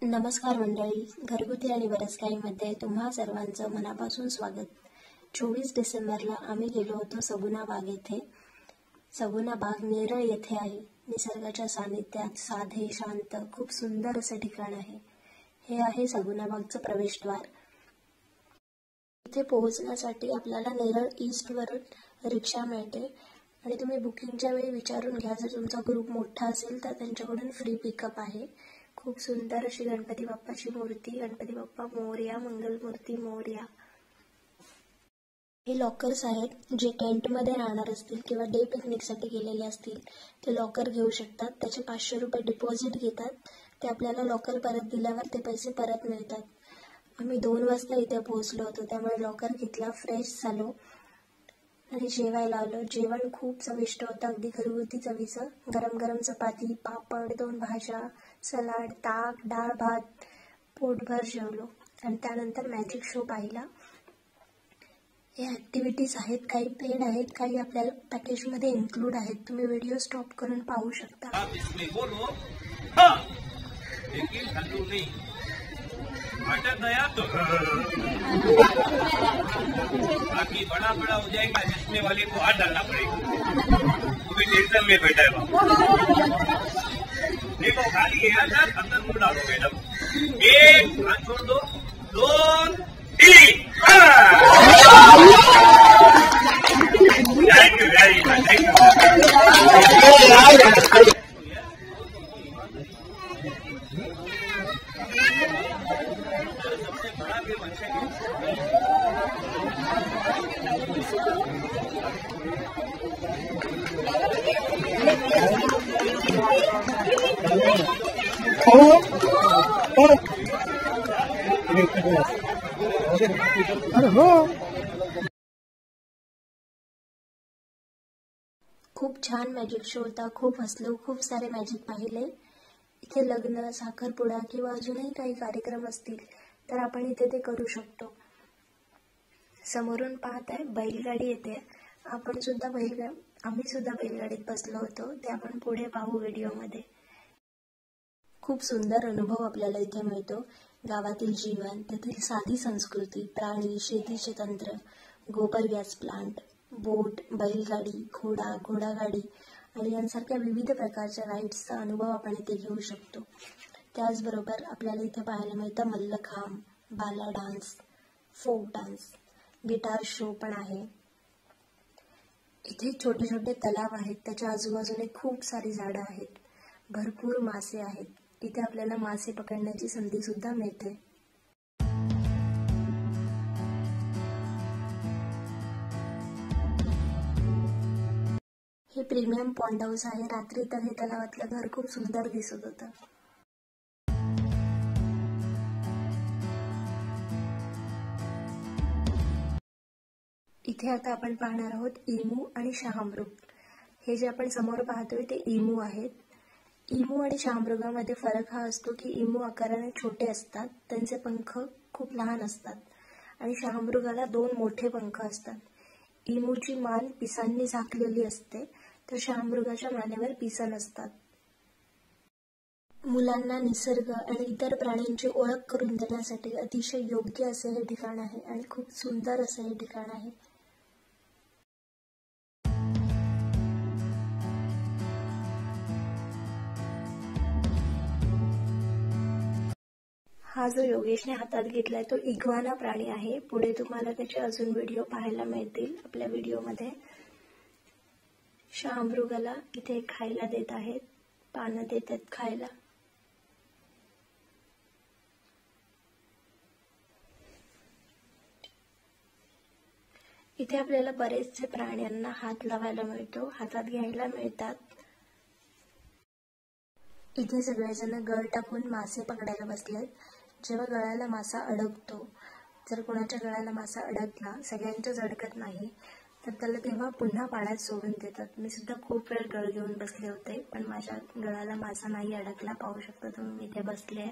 नमस्कार मंडळी, घरगुती आणि बरंच काहीमध्ये तुम्हा सर्वांचं मनापासून स्वागत. 24 डिसेंबरला आम्ही गेलो होतो सगुना बाग येथे. सगुना बाग नेरळ येथे आहे. निसर्गाच्या सानिध्यात साधे, शांत, खूप सुंदर असं ठिकाण आहे. हे आहे सगुना बागचं प्रवेशद्वार. इथे पोहोचण्यासाठी आपल्याला नेरळ ईस्ट वरून रिक्षा मिळते आणि तुम्ही बुकिंगच्या वेळी विचारून घ्या. जर तुमचा ग्रुप मोठा असेल तर त्यांच्याकडून फ्री पिकअप आहे. खूप सुंदर अशी गणपती बाप्पाची मूर्ती, गणपती बाप्पा मोरया, मंगलमूर्ती मोरया. हे लॉकर्स आहेत जे टेंटमध्ये राहणार असतील किंवा डे पिकनिकसाठी गेलेले असतील ते लॉकर घेऊ शकतात. त्याचे 500 रुपये डिपॉझिट घेतात. ते आपल्याला लॉकर परत दिल्यावर ते पैसे परत मिळतात. आम्ही 2 वाजता इथे पोहोचलो होतो, त्यामुळे लॉकर घेतला, फ्रेश झालो आणि जेवायला आलो. जेवण खूप चविष्ट होतं, अगदी घरगुती चवीचं. गरम गरम चपाती, पापड, 2 भाज्या, सलाड, ताक, डाळ भात, पोटभर जेवलो आणि त्यानंतर मॅजिक शो पाहिला. हे ऍक्टिव्हिटीज आहेत, काही पेड आहेत, काही आपल्याला पॅकेजमध्ये इन्क्लूड आहेत. तुम्ही व्हिडिओ स्टॉप करून पाहू शकता. बाकी बड़ा बड़ा हो जाएगा, जिसमें वाले को हाथ डालना पड़ेगा. तुम्हें टेंशन में बैठा है. देखो खाली है अंदर अंदर को डालो मैडम. 1 हाथ छोड़ दो, 2 3. Thank you very much. Thank you. खूप छान मॅजिक शो होता. खूप हसलो, खूप सारे मॅजिक पाहिले. इथे लग्न, साखरपुडा किंवा अजूनही काही कार्यक्रम असतील तर आपण इथे ते करू शकतो. समोरून पाहत आहे बैलगाडी येते. आम्ही सुद्धा बैलगाडीत बसलो होतो. ते आपण पुढे पाहू व्हिडिओमध्ये. खूप सुंदर अनुभव आपल्याला इथे मिळतो. गावातील जीवन, तेथील साधी संस्कृती, प्राणी, शेतीचे तंत्र, गोबर गॅस प्लांट, बोट, बैलगाडी, घोडागाडी आणि यांसारख्या विविध प्रकारच्या राईड्सचा अनुभव आपण इथे घेऊ शकतो. त्याचबरोबर आपल्याला इथे पाहायला मिळतं मल्लखांब, बाला dance, folk dance, guitar show पण आहे. इथे छोटे छोटे तलाव आहेत. त्याच्या आजूबाजूने खूप सारी झाडं आहेत. भरपूर मासे आहेत. इथे आपल्याला मासे पकडण्याची संधी सुद्धा मिळते. हे प्रीमियम पॉन्ड हाऊस आहे. रात्री तर हे तलावातलं घर खूप सुंदर दिसत होतं. इथे आता आपण पाहणार आहोत इमू आणि शहामृग. हे जे आपण समोर पाहतोय ते इमू आहेत. इमू आणि शहामृगामध्ये फरक हा असतो की इमू आकाराने छोटे असतात, त्यांचे पंख खूप लहान असतात आणि शहामृगाला 2 मोठे पंख असतात. इमूची मान पिसांनी झाकलेली असते तर शहामृगाच्या मानेवर पिस नसतात. मुलांना निसर्ग आणि इतर प्राण्यांची ओळख करून देण्यासाठी अतिशय योग्य असे हे ठिकाण आहे आणि खूप सुंदर असे हे ठिकाण आहे. हा जो योगेशने हातात घेतलाय तो इग्वाना प्राणी आहे. पुढे तुम्हाला त्याचे अजून व्हिडिओ पाहायला मिळतील आपल्या व्हिडिओमध्ये. शहामृगाला इथे खायला देत आहेत, पानं देत आहेत खायला. इथे आपल्याला बरेचसे प्राण्यांना हात लावायला मिळतो, हातात घ्यायला मिळतात. इथे सगळेजण गळ टाकून मासे पकडायला बसलेत. जेव्हा गळाला मासा अडकतो, जर कोणाच्या गळाला मासा अडकला, सगळ्यांच्याच अडकत नाही, तर त्याला तेव्हा पुन्हा पाण्यात सोडून देतात. मी सुद्धा खूप वेळ गळ घेऊन बसले होते, पण माझ्या गळाला मासा नाही अडकला. पाहू शकता तुम्ही, मी इथे बसले.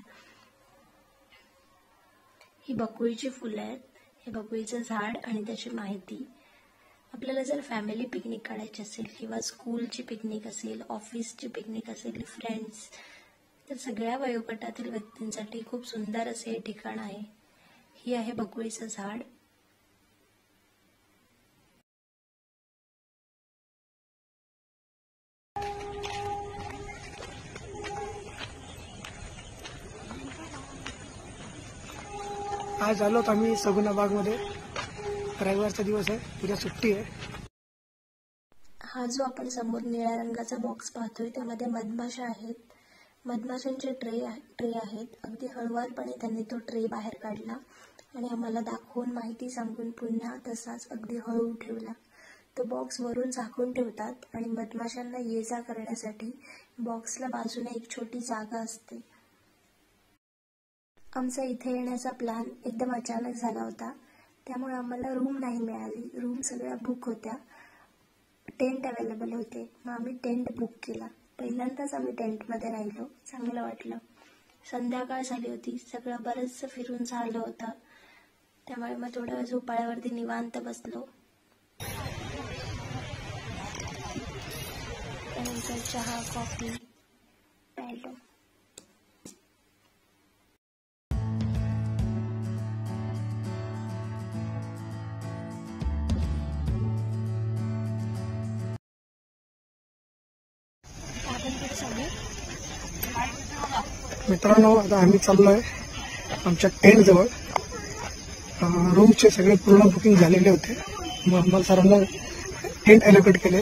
ही बकुळीची फुलं आहेत. हे बकुळीचं झाड आणि त्याची माहिती. आपल्याला जर फॅमिली पिकनिक काढायची असेल किंवा स्कूलची पिकनिक असेल, ऑफिसची पिकनिक असेल, फ्रेंड्स तर सगळ्या वयोगटातील व्यक्तींसाठी खूप सुंदर असे हे ठिकाण आहे. ही आहे बकुळीचं झाड. आज आलोत आम्ही सगुना बाग मध्ये. रविवारचा दिवस आहे, उद्या सुट्टी आहे. हा जो आपण समोर निळ्या रंगाचा बॉक्स पाहतोय त्यामध्ये मधमाशा आहेत. मधमाशांचे ट्रे आहेत. अगदी हळुवारपणे त्यांनी तो ट्रे बाहेर काढला आणि आम्हाला दाखवून माहिती सांगून पुन्हा तसाच अगदी हळू ठेवला. तो बॉक्स वरून झाकून ठेवतात आणि मधमाशांना ये जा करण्यासाठी बॉक्सला बाजूने एक छोटी जागा असते. आमचा इथे येण्याचा प्लॅन एकदम अचानक झाला होता, त्यामुळे आम्हाला रूम नाही मिळाली. रूम सगळ्या बुक होत्या. टेंट अवेलेबल होते, मग आम्ही टेंट बुक केला. पहिल्यांदाच आम्ही टेंटमध्ये राहिलो, चांगलं वाटलं. संध्याकाळ झाली होती, सगळं बरंचसं फिरून झालं होतं, त्यामुळे मग थोड्या वेळ झोपाळ्यावरती निवांत बसलो. त्यानंतर चहा कॉफी प्यायलो. मित्रांनो, आता आम्ही चाललोय आमच्या टेंट जवळ. रूमचे सगळे पूर्ण बुकिंग झालेले होते, मग आम्हाला सर्वांना टेंट अलोकेट केले.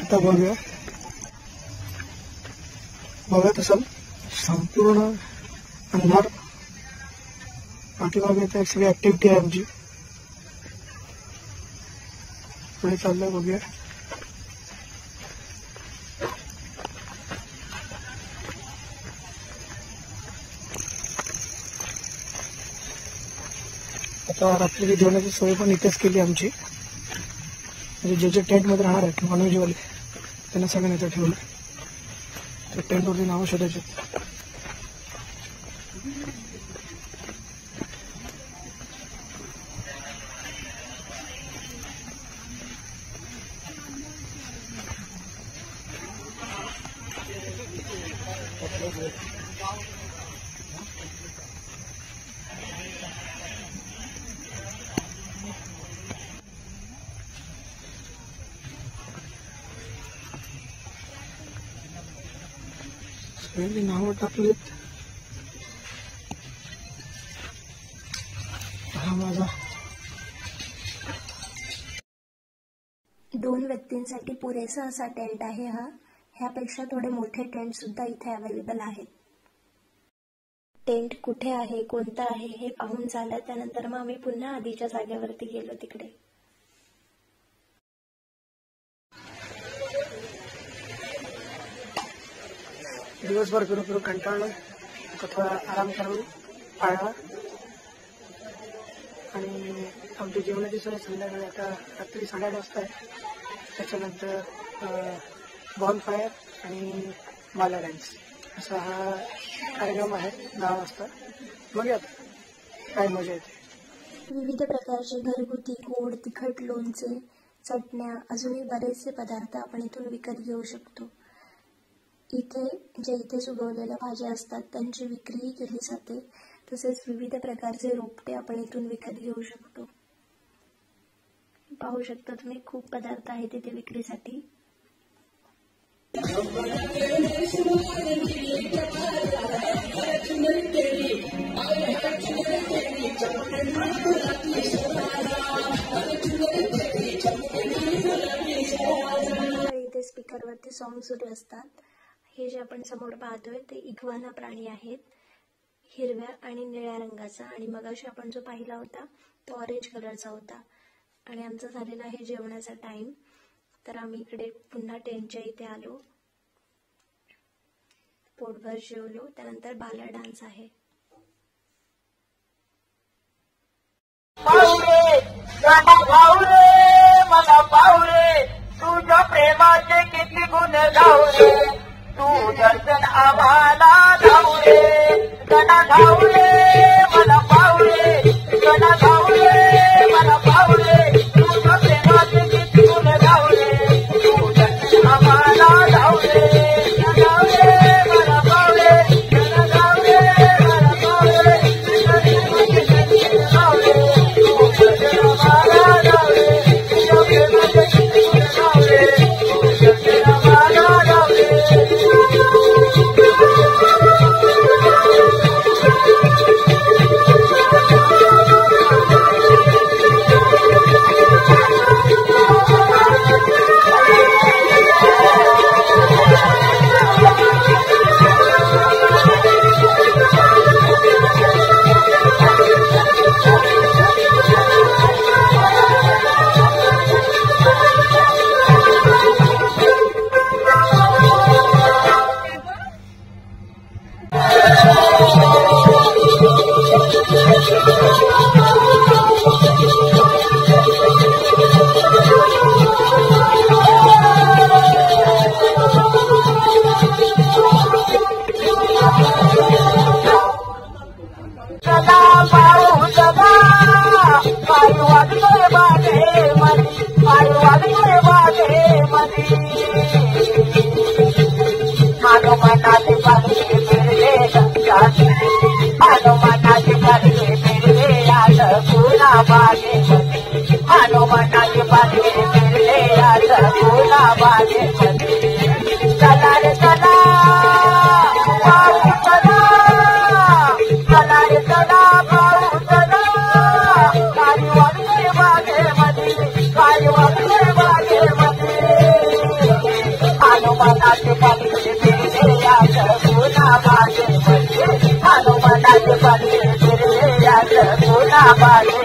आता बघूया तसं संपूर्ण अंधार. पाठीमागे तर सगळी ऍक्टिव्हिटी आहे आमची. पुढे चाललोय, बघूया. आता रात्री जेवणाची सोय पण इथेच केली आमची. म्हणजे जे टेंट मध्ये राहणार आहेत नॉनव्हेजवाले त्यांना सगळ्यांना इथे ठेवलं. तर टेंटवरती नावं शोधायची. नावं टाकलीत. हा माझा 2 व्यक्तींसाठी पुरेसा असा टेंट आहे हा. ह्यापेक्षा थोडे मोठे टेंट सुद्धा इथे अवेलेबल आहेत. टेंट कुठे आहे, कोणता आहे हे पाहून झालं. त्यानंतर मग आम्ही पुन्हा आधीच्या जागेवरती गेलो तिकडे. दिवसभर फिरून कंटाळलो. आता थोडा आराम करून पाळला आणि आमची जेवणाची सोय संध्याकाळी आता रात्री 8:30 वाजता आहे. त्याच्यानंतर बॉन फायर आणि माला डान्स असा हा कार्यक्रम आहे 10 वाजता. बघूयात काय मजा येते. विविध प्रकारचे घरगुती गोड तिखट लोणचे, चटण्या, अजूनही बरेचसे पदार्थ आपण इथून विकत घेऊ शकतो. इथे उगवलेल्या भाज्या असतात त्यांची विक्रीही केली जाते. तसेच विविध प्रकारचे रोपटे आपण इथून विकत घेऊ शकतो. पाहू शकता तुम्ही, खूप पदार्थ आहेत इथे विक्रीसाठी. इथे स्पीकरवरती सॉन्ग सुरू असतात. हे जे आपण समोर पाहतोय ते इग्वाना प्राणी आहेत, हिरव्या आणि निळ्या रंगाचा. आणि मगाशी आपण जो पाहिला होता तो ऑरेंज कलरचा होता. आणि आमचा झालेला आहे जेवणाचा टाइम. तर आम्ही इकडे पुन्हा टेंटच्या इथे आलो, पोटभर जेवलो. त्यानंतर बाला डान्स आहे. तुझ्या प्रेमाचे किती गुण गाऊ रे, तू दर्शन आम्हाला धावू रे, गणा धावू रे मला पाहू रे, गणा धावू रे मला पाहू रे, तुझ्या प्रेमाचे किती गुण गाऊ रे, तू दर्शन आम्हाला धावू रे, धावू रे मला पाहू रे. चला पाऊस पाय वागतोय बागे मधी पाय वागतोय बागे मधी हनुमानाचे पालखे फिरले गंगाती हनुमानाचे पालखे फिरले आज पुन्हा बागे मधी हनुमानाचे पालखे फिरले आज पुन्हा बागे मधी चला रे चला पाऊस चला रे चला पाऊस गाडी वागतोय बागे मधी गाडी वागतोय बागे मधी हनुमानाचे पालखे फिरले आज पुन्हा बागे मधी हनुमानाचे पालखे फिरले आज पुन्हा बागे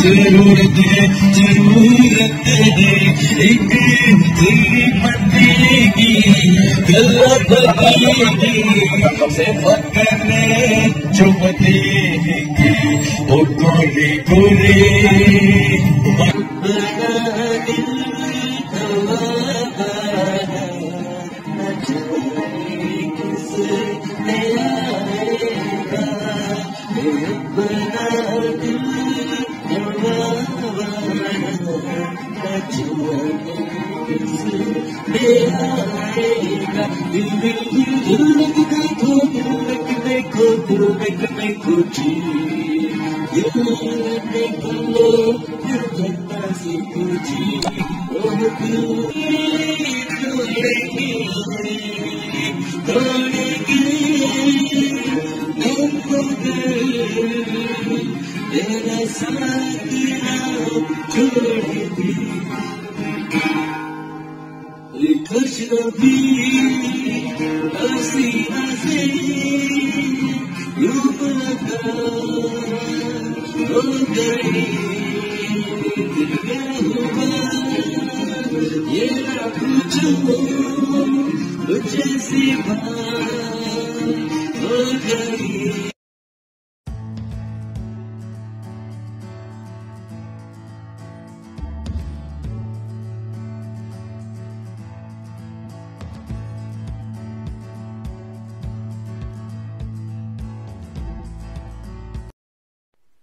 जरूरत है एक तेरी बदलेगी गला बदलेगी से पकड़ने जो बदलेगी ओ गोरे गोरे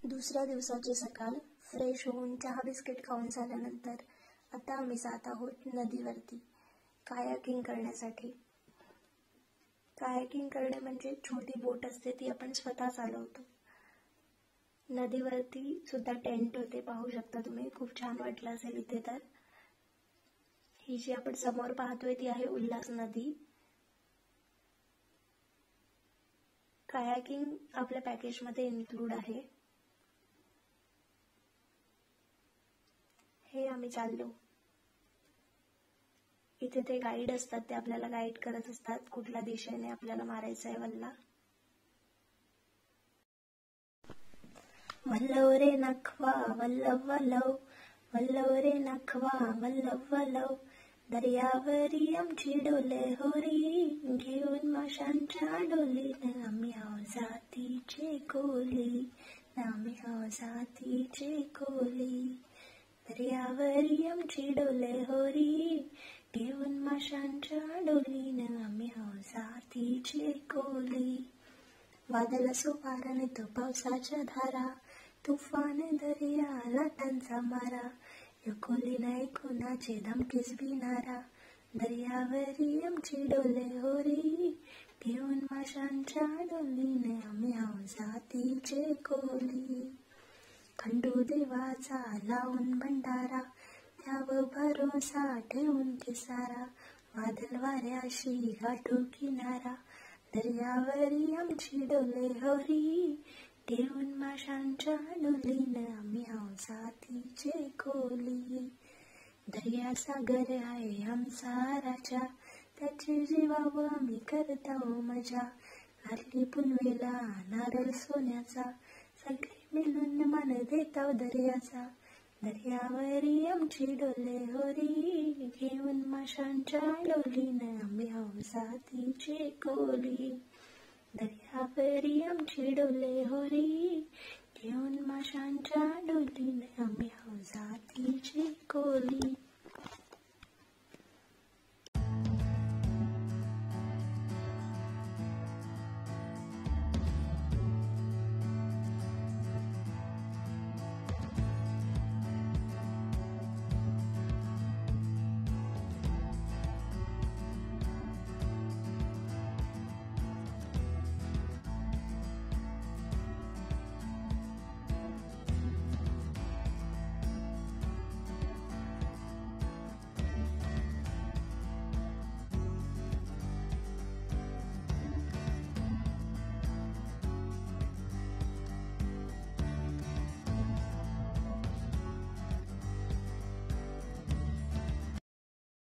दुसऱ्या दिवसाची सकाळ. फ्रेश होऊन चहा बिस्किट खाऊन झाल्यानंतर आता आम्ही जात आहोत नदीवरती कायाकिंग करण्यासाठी. कायाकिंग करणे म्हणजे छोटी बोट असते ती आपण स्वतः चालवतो. नदीवरती सुद्धा टेंट होते, पाहू शकता तुम्ही. खूप छान वाटलं असेल इथे. तर ही जी आपण समोर पाहतोय ती आहे उल्हास नदी. कायाकिंग आपल्या पॅकेजमध्ये इन्क्लूड आहे. हे आम्ही चाललो. इथे ते गाईड असतात, ते आपल्याला गाईड करत असतात कुठल्या दिशेने आपल्याला मारायचं आहे वल्ला. वल्लव रे नखवा वल्लव वल्लव वल्लव रे नखवा वल्लव वल्लव, दर्यावरी आमची डोले होरी, घेऊन माशांच्या डोलीनं आम्ही आहो जातीचे कोली, आम्ही आहो जातीचे कोली. दर्यावरी आमची डोले होरी, घेऊन माशांच्या डोलीनं आम्ही आहो जातीचे कोली. वादळ असो वारा नेतो पावसाच्या धारा, तुफान दर्या लाटांचा मारा, या कोलीनं कोणाचे धमकीच भिनारा. दर्यावरी आमची डोले होरी, घेऊन माशांच्या डोलीने आम्ही आहो जातीचे कोली. खंडू देवाचा लावून भंडारा, त्यावर भरोसा ठेवून किसारा, वादळ वाऱ्याशी गाठू किनारा. दर्यावरी आमची डोले होरी, घेऊन माशांच्या डोलीनं आम्ही आहो जातीचे कोली. दर्या सागर आहे आमचा राजा, त्याचे जीवावर आम्ही करताव मजा. नारली पुनवेला नारळ सोन्याचा, सगळे मिळून मन देताव दर्याचा. दर्यावरी आमची डोले होरी, घेऊन माशांच्या डोलीनं आम्ही आहो जातीचे कोली. दर्यावरी आमची डोले होरी, घेऊन माशांच्या डोलीनं आम्ही आहो जातीचे कोली.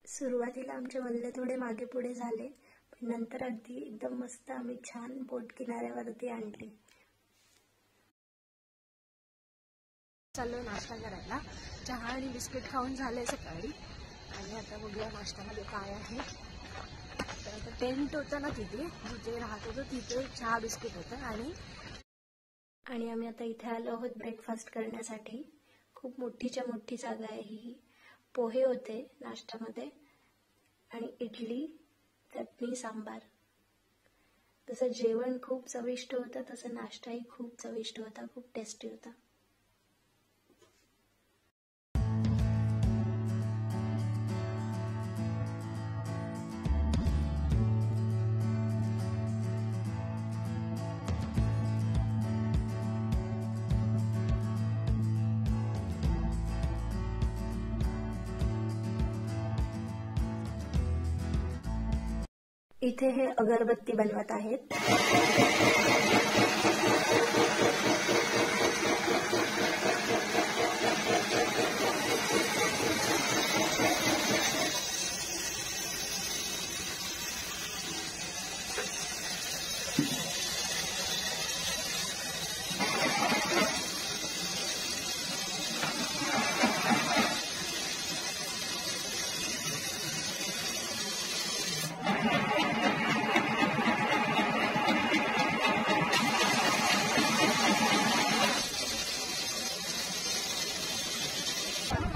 सुरुवातीला आमचे वल्ले थोडे मागे पुढे झाले, पण नंतर अगदी एकदम मस्त आम्ही छान बोट किनाऱ्यावरती आणली. चाललो नाश्ता करायला. चहा आणि बिस्किट खाऊन झाले सकाळी, आणि आता बघूया नाश्त्यामध्ये काय आहे. तर आता टेंट होतं ना तिथे, जिथे राहत होतो तिथे चहा बिस्किट होतं. आणि आम्ही आता इथे आलो आहोत ब्रेकफास्ट करण्यासाठी. खूप मोठीच्या मोठी जागा आहे ही. पोहे होते नाश्त्यामध्ये, आणि इडली, चटणी, सांबार. तसं जेवण खूप चविष्ट होतं, तसं नाश्ताही खूप चविष्ट होता, खूप टेस्टी होता. इथे हे अगरबत्ती बनवत आहेत.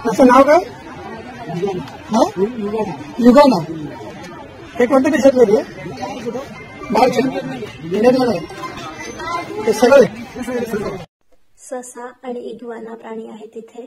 त्याचं नाव काय? युगाना. हे कोणत्या देशातलं रे? हे सगळे ससा आणि इग्वाना प्राणी आहेत इथे.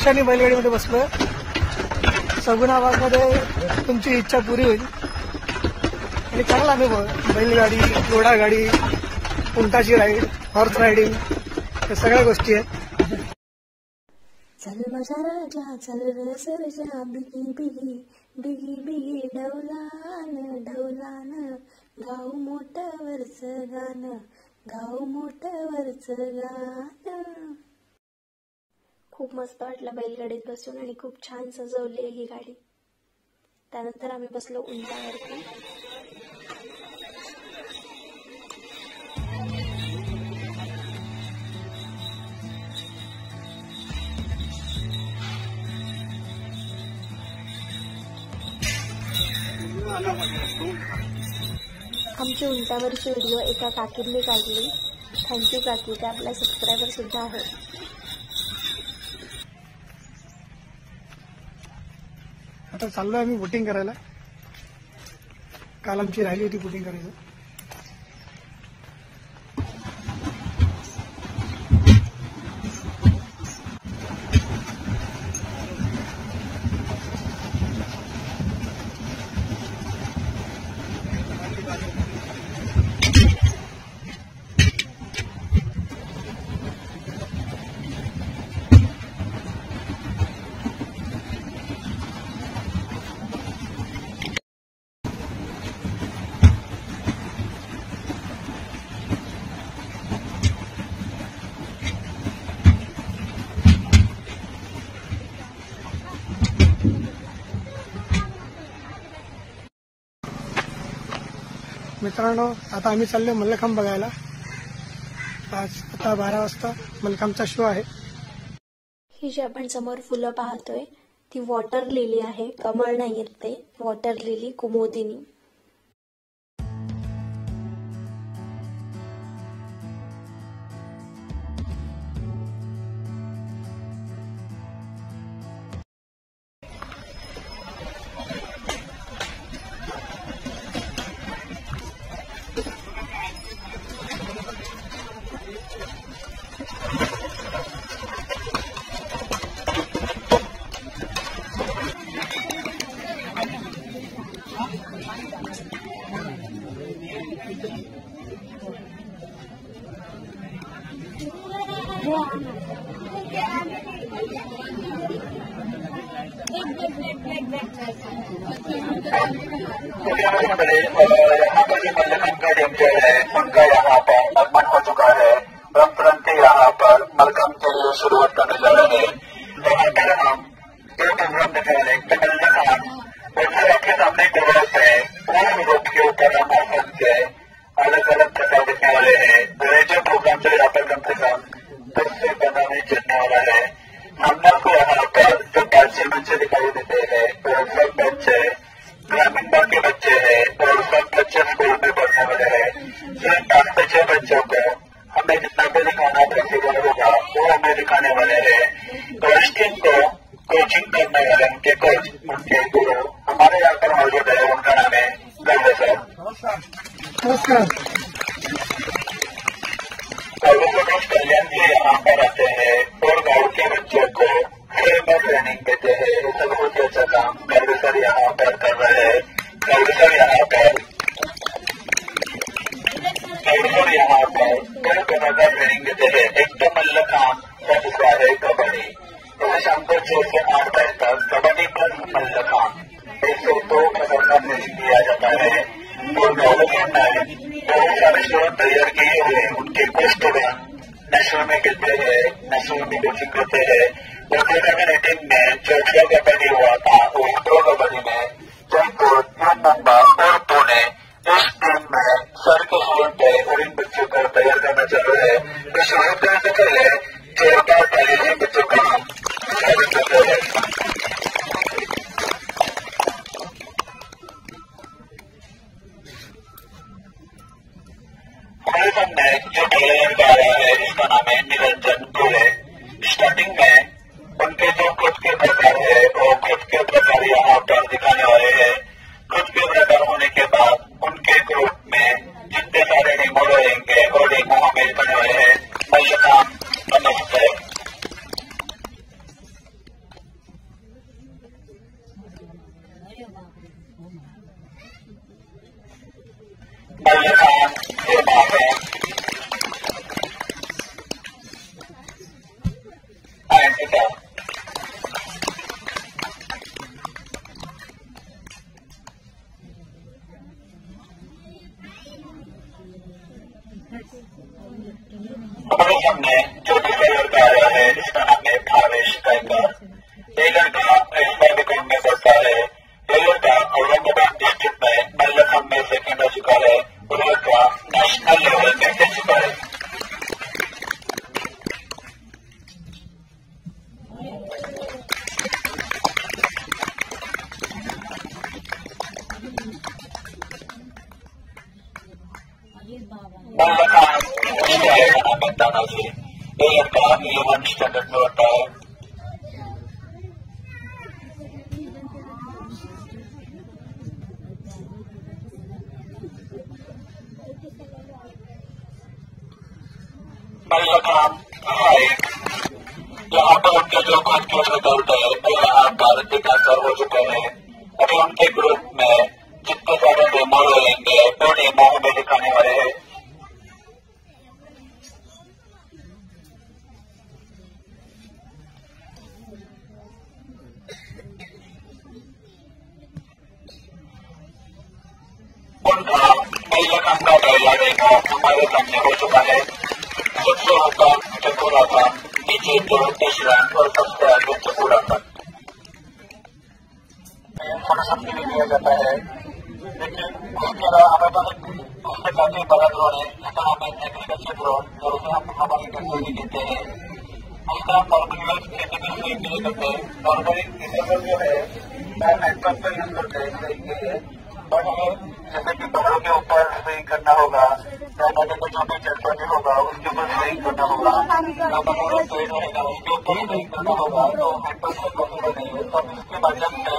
निशाणी बैलगाडीमध्ये बसलोय. सगुणाबागमध्ये तुमची इच्छा पुरी होईल. आणि चांगला अनुभव, बैलगाडी, घोडागाडी, उंटाची राईड, हॉर्स रायडिंग, हे सगळ्या गोष्टी आहेत. चल माझा राजा चल रे सरजा, बिगी बिगी बिगी बिगी ढवलान ढवलान, गाव मोठ्यावरच गाणं, गाव मोठ्यावरच गाणं. खूप मस्त वाटलं बैलगाडीत बसून आणि खूप छान सजवली आहे ही गाडी. त्यानंतर आम्ही बसलो उंटावरती. आमची उंटावरची व्हिडिओ एका काकींनी काढली. थँक्यू काकी, त्या आपल्या सबस्क्रायबर सुद्धा आहेत. आता चाललोय आम्ही बोटिंग करायला. काल आमची राहिली होती बोटिंग करायचं. मित्रांनो, आता आम्ही चाललो मल्लखांब बघायला. आज आता 12 वाजता मल्लखांबचा शो आहे. ही जी आपण समोर फुलं पाहतोय ती वॉटर लिली आहे. कमळ नाही येत ते, वॉटर लिली कुमुदिनी. उनका यहाँ पर आगमन हो चुका है. हम तुरंत ही यहाँ पर मलखंब के लिए शुरुआत करने जा रहे हैं. यहाँ पर हम दो प्रोग्राम देखने वाले और आपके सामने एक प्रोग्राम है. पूरे यूरोप के ऊपर हम मलखंब के अलग अलग प्रकार देखने वाले हैं. जो प्रोग्राम जो यहाँ पर कम से कम 10 से 15 मिनट चलने वाला है. हमने आपको यहाँ पर जो 5 बच्चे दिखाई देते हैं और सब बच्चे ग्रामीण भाग के बच्चे हैं और सब बच्चे स्कूल में पढ़ने वाले हैं. सिर्फ 5 से 6 बच्चों को हमें जितना भी दिखाना पॉसिबल होगा वो हमें दिखाने वाले हैं. तो इस टीम को कोचिंग करने वाले उनके कोच, उनके गुरु हमारे यहाँ पर मौजूद है. उनका नाम है गर्व सर. नमस्कार. कल्याण जी यहाँ पर आते हैं और गाँव के बच्चों को फ्री में ट्रेनिंग देते हैं. इससे बहुत ही अच्छा काम गर्व सर यहाँ पर कर रहे हैं. गर्व सर यहाँ पर दो तरह का ट्रेनिंग देते हैं. एक तो मल्लखांब और दूसरा है कबड्डी. तो शाम को 6 से 8 बजे तक कबड्डी प्लस मल्लखांब 102 प्रकार का ट्रेनिंग दिया जाता है. और गवर्नमेंट ने बहुत सारे स्टूडेंट तैयार किए हुए. उनके कुछ स्टूडेंट नेशनल में खेलते हैं, नेशनल में कोचिंग करते हैं. और 2018 में जो प्रो कबड्डी हुआ था उस प्रो कबड्डी में जयपुर, मुंबई और पुणे इस टीम में सर के स्टूडेंट है और इन बच्चों को तैयार करना चाह रहे हैं. तो शुरुआत करने से पहले 4 पहले बच्चों का स्वागत करते हैं. हमारे सामने जो पहले लड़का आ रहा है इसका नाम है निरंजन गोले. स्टार्टिंग में उनके जो खुद के प्रकार है वो खुद के प्रकार यहाँ पर दिखाने वाले हैं. खुद के प्रकार होने के बाद उनके ग्रुप में जितने सारे डेमो रहेंगे वो डेमो हमें दिखाने वाले हैं. मल्लखांब नमस्ते. रहा है। हमारे सामने जो दूसरा लड़का आया है इसका नाम है भावेश गायकवाड़। ये लड़का एसबीआई बैंक में पढ़ता है। ये लड़का औरंगाबाद डिस्ट्रिक्ट में मल्लखंड में सेकेंड हो चुका है। वो लड़का नेशनल लेवल में खेल चुका है। तानाजी, ये लड़का 11th स्टैंडर्ड में पढ़ता है। यहाँ पर उनके जो खुद के रिजल्ट है वो यहाँ पर दिखाकर हो चुके हैं। अभी उनके ग्रुप में जितने सारे डेमो रहेंगे वो डेमो हमें दिखाने वाले हैं। उनका मल्लखंड का पहला डेमो हमारे सामने हो चुका है। सबसे ऊपर चतुराखंड, नीचे दो तीसरा और सबसे आगे चतुराखंड हमें समझ नहीं दिया जाता है। लेकिन उसके अलावा हमें तो उससे काफी बड़ा ड्रोन है जिसका नाम है एग्रीकल्चर ड्रोन और उसे हम हमारी टेक्नोलॉजी देते हैं। उसका नॉर्मली खेती के लिए करते हैं। नॉर्मली किसान जो है वो नेटवर्क पर यूज करते हैं इसके लिए। और हमें जैसे कि पहाड़ों के ऊपर स्विंग करना होगा या नदी को जो भी जलपानी होगा उसके ऊपर स्विंग करना होगा या पहाड़ों पेड़ रहेगा उसके ऊपर स्विंग करना होगा। तो नेटवर्क से पॉसिबल नहीं है। तो इसके माध्यम से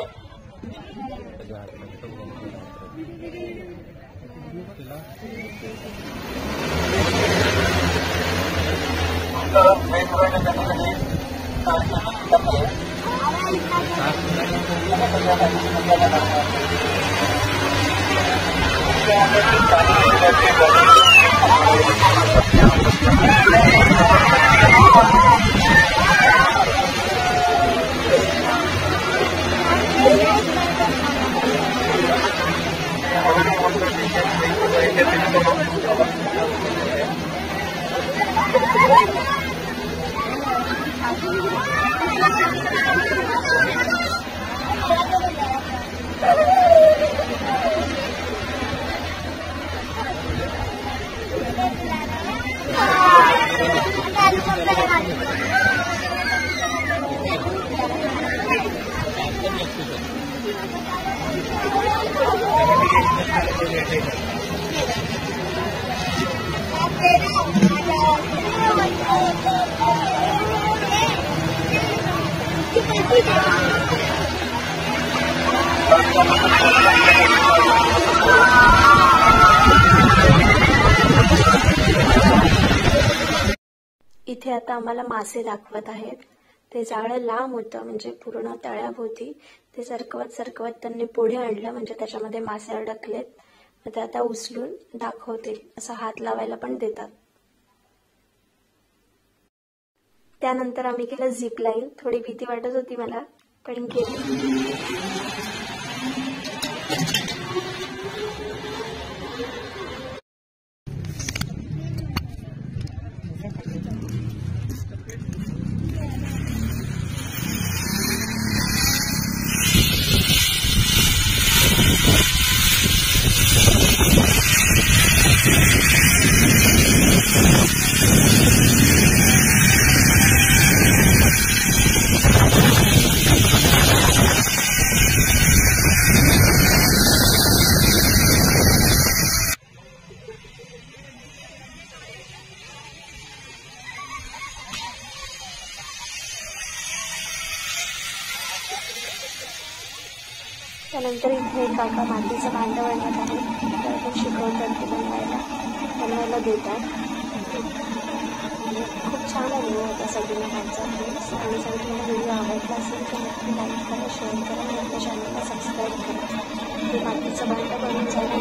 इथे आता आम्हाला मासे दाखवत आहेत। ते जाळं लांब होतं म्हणजे पूर्ण तळ्याभोवती ते सरकवत सरकवत त्यांनी पुढे आणलं म्हणजे त्याच्यामध्ये मासे अडकलेत। ते आता उचलून दाखवतील असं हात लावायला पण देतात। त्यानंतर आम्ही केलं झिप लाईन। थोडी भीती वाटत होती मला पण केली। त्यानंतर इथे एक काका मातीचं भांडं बनवत आहेत। तर ते शिकवतात ते बनवायला देतात। खूप छान अनुभव होता सगळ्यांना त्यांचा। आणि जर तुम्हाला व्हिडिओ आवडला असेल तर नक्की लाईक करा, शेअर करा आणि आपल्या चॅनलला सबस्क्राईब करा। हे मातीचं भांडं बनवून जायला